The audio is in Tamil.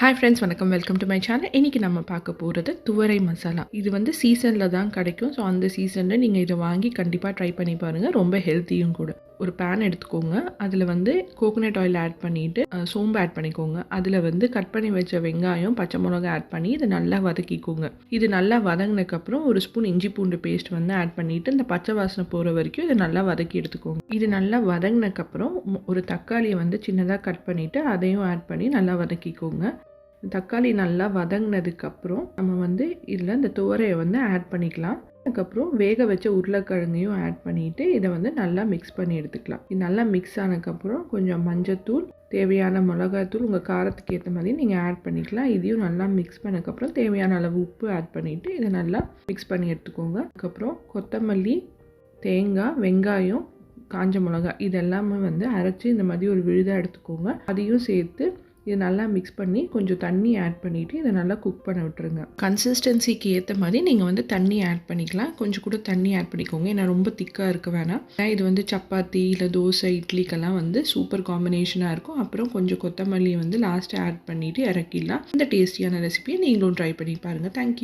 ஹாய் ஃப்ரெண்ட்ஸ், வணக்கம். Welcome to my channel. இன்றைக்கி நம்ம பார்க்க போகிறது துவரை மசாலா. இது வந்து சீசனில் தான் கிடைக்கும். ஸோ அந்த சீசனில் நீங்கள் இதை வாங்கி கண்டிப்பாக ட்ரை பண்ணி பாருங்கள். ரொம்ப ஹெல்த்தியும் கூட. ஒரு பேன் எடுத்துக்கோங்க. அதில் வந்து கோகோனட் ஆயில் ஆட் பண்ணிவிட்டு சோம்பு ஆட் பண்ணிக்கோங்க. அதில் வந்து கட் பண்ணி வச்ச வெங்காயம், பச்சை மிளகா ஆட் பண்ணி இதை நல்லா வதக்கிக்கோங்க. இது நல்லா வதங்கினதுக்கப்புறம் ஒரு ஸ்பூன் இஞ்சி பூண்டு பேஸ்ட் வந்து ஆட் பண்ணிவிட்டு இந்த பச்சை வாசனை போகிற வரைக்கும் இதை நல்லா வதக்கி எடுத்துக்கோங்க. இது நல்லா வதங்கினதுக்கப்புறம் ஒரு தக்காளியை வந்து சின்னதாக கட் பண்ணிவிட்டு அதையும் ஆட் பண்ணி நல்லா வதக்கிக்கோங்க. தக்காளி நல்லா வதங்கினதுக்கப்புறம் நம்ம வந்து இதில் இந்த துவரையை வந்து ஆட் பண்ணிக்கலாம். அதுக்கப்புறம் வேக வச்ச உருளைக்கிழங்கையும் ஆட் பண்ணிவிட்டு இதை வந்து நல்லா மிக்ஸ் பண்ணி எடுத்துக்கலாம். இது நல்லா மிக்ஸ் ஆனதுக்கப்புறம் கொஞ்சம் மஞ்சத்தூள், தேவையான மிளகாத்தூள் உங்கள் காரத்துக்கு ஏற்ற மாதிரி நீங்கள் ஆட் பண்ணிக்கலாம். இதையும் நல்லா மிக்ஸ் பண்ணதுக்கப்புறம் தேவையான அளவு உப்பு ஆட் பண்ணிவிட்டு இதை நல்லா மிக்ஸ் பண்ணி எடுத்துக்கோங்க. அதுக்கப்புறம் கொத்தமல்லி, தேங்காய், வெங்காயம், காஞ்ச மிளகா இதெல்லாமே வந்து அரைச்சி இந்த மாதிரி ஒரு விழுதாக எடுத்துக்கோங்க. அதையும் சேர்த்து இது நல்லா மிக்ஸ் பண்ணி கொஞ்சம் தண்ணி ஆட் பண்ணிவிட்டு இதை நல்லா குக் பண்ண விட்டுருங்க. கன்சிஸ்டன்சிக்கு ஏற்ற மாதிரி நீங்கள் வந்து தண்ணி ஆட் பண்ணிக்கலாம். கொஞ்சம் கூட தண்ணி ஆட் பண்ணிக்கோங்க. ஏன்னா ரொம்ப திக்காக இருக்க வேணாம். இது வந்து சப்பாத்தி இல்லை தோசை, இட்லிக்கெல்லாம் வந்து சூப்பர் காம்பினேஷனாக இருக்கும். அப்புறம் கொஞ்சம் கொத்தமல்லி வந்து லாஸ்ட்டாக ஆட் பண்ணிவிட்டு இறக்கிடலாம். இந்த டேஸ்டியான ரெசிபியை நீங்களும் ட்ரை பண்ணி பாருங்கள். தேங்க்யூ.